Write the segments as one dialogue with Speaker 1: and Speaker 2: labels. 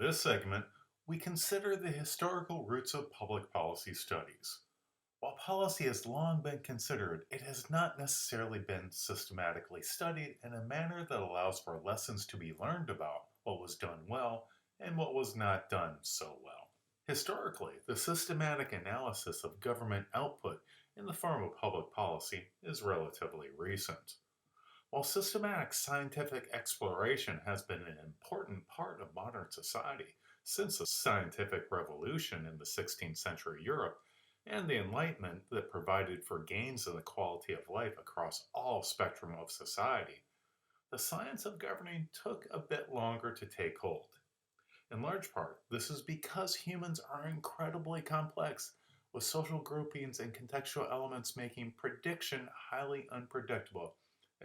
Speaker 1: this segment, we consider the historical roots of public policy studies. While policy has long been considered, it has not necessarily been systematically studied in a manner that allows for lessons to be learned about what was done well and what was not done so well. Historically, the systematic analysis of government output in the form of public policy is relatively recent. While systematic scientific exploration has been an important part of modern society since the scientific revolution in the 16th century Europe and the Enlightenment that provided for gains in the quality of life across all spectrum of society, the science of governing took a bit longer to take hold. In large part, this is because humans are incredibly complex, with social groupings and contextual elements making prediction highly unpredictable,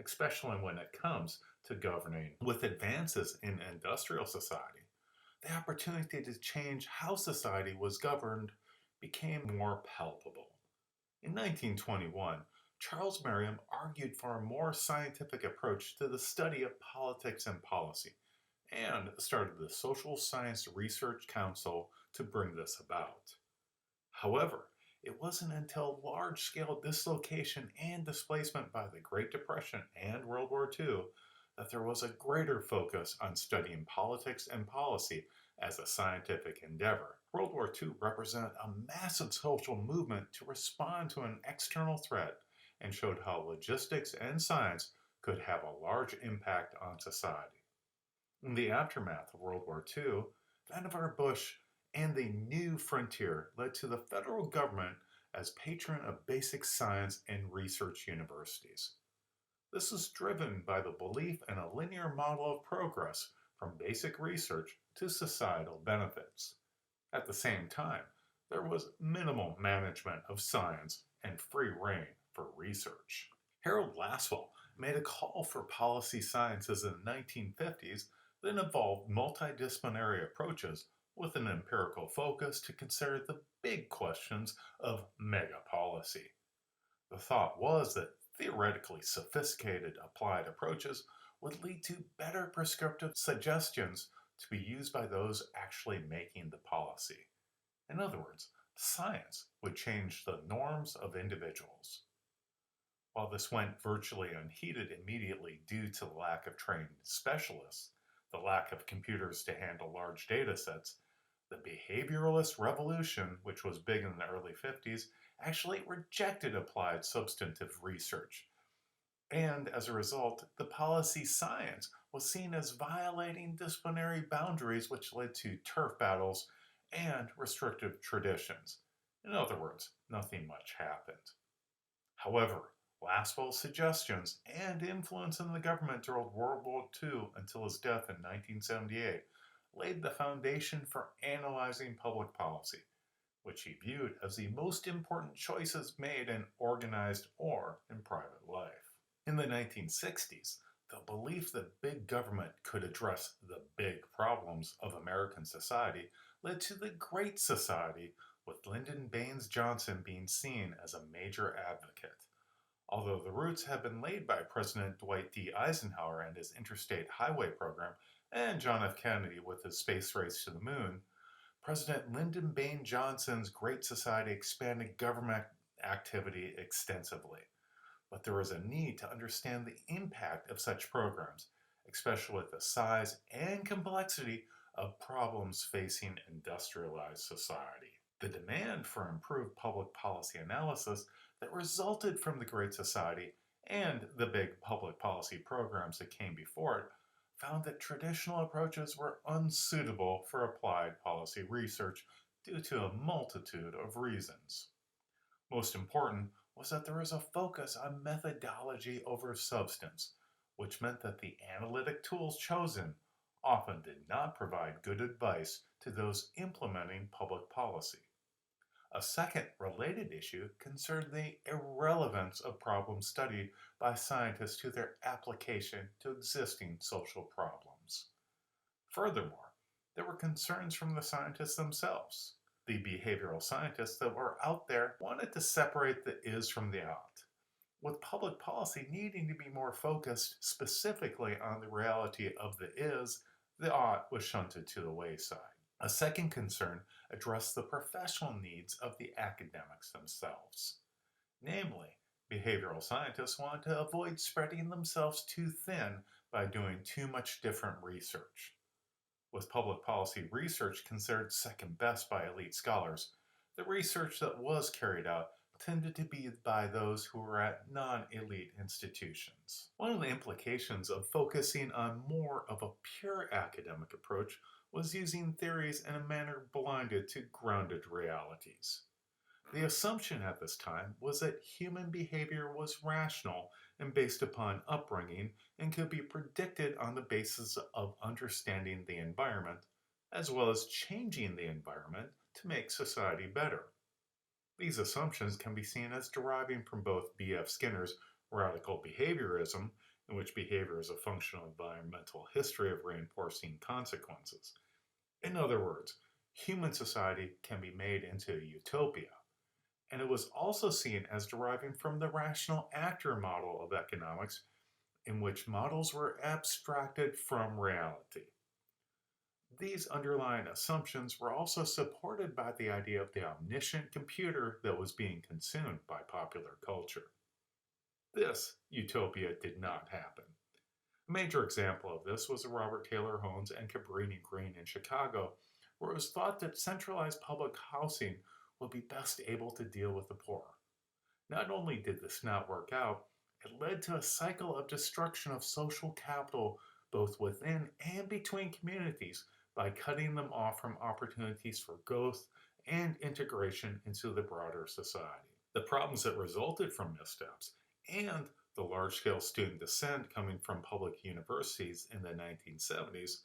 Speaker 1: especially when it comes to governing. With advances in industrial society, the opportunity to change how society was governed became more palpable. In 1921, Charles Merriam argued for a more scientific approach to the study of politics and policy, and started the Social Science Research Council to bring this about. However, it wasn't until large-scale dislocation and displacement by the Great Depression and World War II that there was a greater focus on studying politics and policy as a scientific endeavor. World War II represented a massive social movement to respond to an external threat and showed how logistics and science could have a large impact on society. In the aftermath of World War II, Vannevar Bush and the New Frontier led to the federal government as patron of basic science and research universities. This is driven by the belief in a linear model of progress from basic research to societal benefits. At the same time, there was minimal management of science and free rein for research. Harold Lasswell made a call for policy sciences in the 1950s that involved multidisciplinary approaches with an empirical focus to consider the big questions of mega policy. The thought was that theoretically sophisticated applied approaches would lead to better prescriptive suggestions to be used by those actually making the policy. In other words, science would change the norms of individuals. While this went virtually unheeded immediately due to the lack of trained specialists, the lack of computers to handle large data sets, the behavioralist revolution, which was big in the early 50s, actually rejected applied substantive research. And as a result, the policy science was seen as violating disciplinary boundaries, which led to turf battles and restrictive traditions. In other words, nothing much happened. However, Lasswell's suggestions and influence in the government during World War II until his death in 1978 laid the foundation for analyzing public policy, which he viewed as the most important choices made in organized or in private life. In the 1960s, the belief that big government could address the big problems of American society led to the Great Society, with Lyndon Baines Johnson being seen as a major advocate. Although the roots had been laid by President Dwight D. Eisenhower and his Interstate Highway Program, and John F. Kennedy with his space race to the moon, President Lyndon Baines Johnson's Great Society expanded government activity extensively. But there was a need to understand the impact of such programs, especially with the size and complexity of problems facing industrialized society. The demand for improved public policy analysis that resulted from the Great Society and the big public policy programs that came before it found that traditional approaches were unsuitable for applied policy research due to a multitude of reasons. Most important was that there was a focus on methodology over substance, which meant that the analytic tools chosen often did not provide good advice to those implementing public policy. A second related issue concerned the irrelevance of problems studied by scientists to their application to existing social problems. Furthermore, there were concerns from the scientists themselves. The behavioral scientists that were out there wanted to separate the is from the out, with public policy needing to be more focused specifically on the reality of the is The ought was shunted to the wayside. A second concern addressed the professional needs of the academics themselves. Namely, behavioral scientists wanted to avoid spreading themselves too thin by doing too much different research. With public policy research considered second best by elite scholars, the research that was carried out tended to be by those who were at non-elite institutions. One of the implications of focusing on more of a pure academic approach was using theories in a manner blinded to grounded realities. The assumption at this time was that human behavior was rational and based upon upbringing and could be predicted on the basis of understanding the environment, as well as changing the environment to make society better. These assumptions can be seen as deriving from both B.F. Skinner's radical behaviorism, in which behavior is a functional environmental history of reinforcing consequences. In other words, human society can be made into a utopia, and it was also seen as deriving from the rational actor model of economics, in which models were abstracted from reality. These underlying assumptions were also supported by the idea of the omniscient computer that was being consumed by popular culture. This utopia did not happen. A major example of this was the Robert Taylor Homes and Cabrini Green in Chicago, where it was thought that centralized public housing would be best able to deal with the poor. Not only did this not work out, it led to a cycle of destruction of social capital both within and between communities by cutting them off from opportunities for growth and integration into the broader society. The problems that resulted from missteps and the large-scale student dissent coming from public universities in the 1970s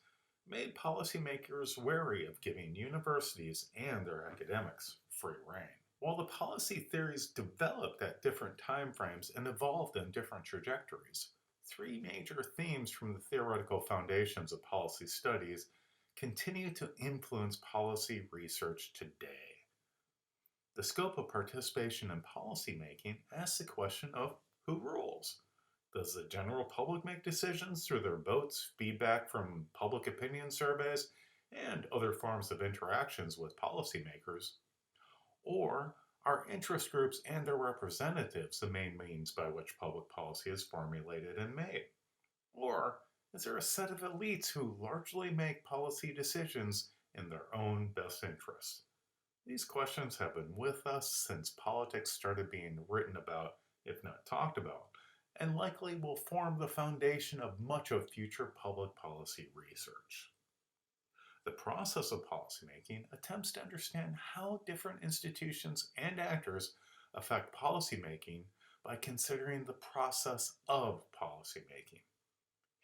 Speaker 1: made policymakers wary of giving universities and their academics free rein. While the policy theories developed at different time frames and evolved in different trajectories, three major themes from the theoretical foundations of policy studies continue to influence policy research today. The scope of participation in policymaking asks the question of who rules. Does the general public make decisions through their votes, feedback from public opinion surveys, and other forms of interactions with policymakers? Or are interest groups and their representatives the main means by which public policy is formulated and made? Or is there a set of elites who largely make policy decisions in their own best interest? These questions have been with us since politics started being written about, if not talked about, and likely will form the foundation of much of future public policy research. The process of policymaking attempts to understand how different institutions and actors affect policymaking by considering the process of policymaking.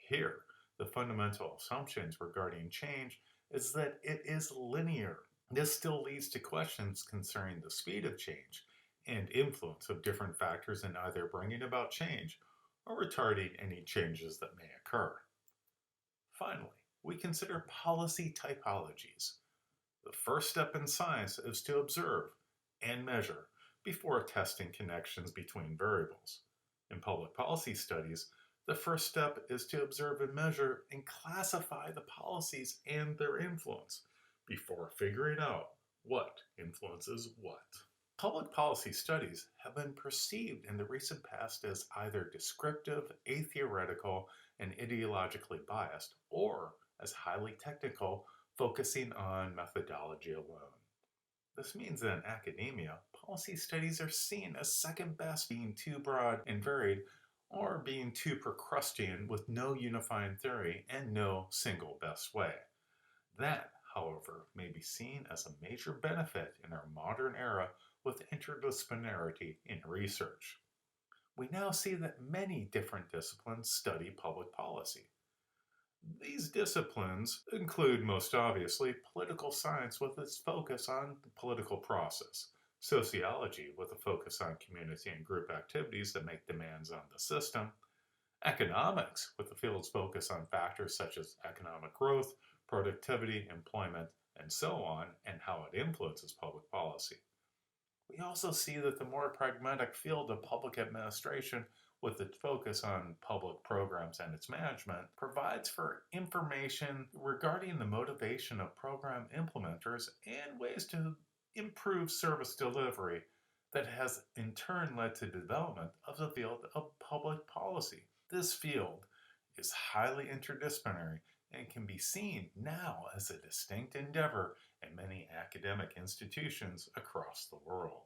Speaker 1: Here, the fundamental assumptions regarding change is that it is linear. This still leads to questions concerning the speed of change and influence of different factors in either bringing about change or retarding any changes that may occur. Finally, we consider policy typologies. The first step in science is to observe and measure before testing connections between variables. In public policy studies, the first step is to observe and measure and classify the policies and their influence before figuring out what influences what. Public policy studies have been perceived in the recent past as either descriptive, atheoretical, and ideologically biased, or as highly technical, focusing on methodology alone. This means that in academia, policy studies are seen as second best, being too broad and varied, or being too Procrustean with no unifying theory and no single best way. That, however, may be seen as a major benefit in our modern era with interdisciplinarity in research. We now see that many different disciplines study public policy. These disciplines include, most obviously, political science with its focus on the political process, sociology with a focus on community and group activities that make demands on the system, economics with the field's focus on factors such as economic growth, productivity, employment, and so on, and how it influences public policy. We also see that the more pragmatic field of public administration with its focus on public programs and its management, provides for information regarding the motivation of program implementers and ways to improve service delivery that has in turn led to development of the field of public policy. This field is highly interdisciplinary and can be seen now as a distinct endeavor in many academic institutions across the world.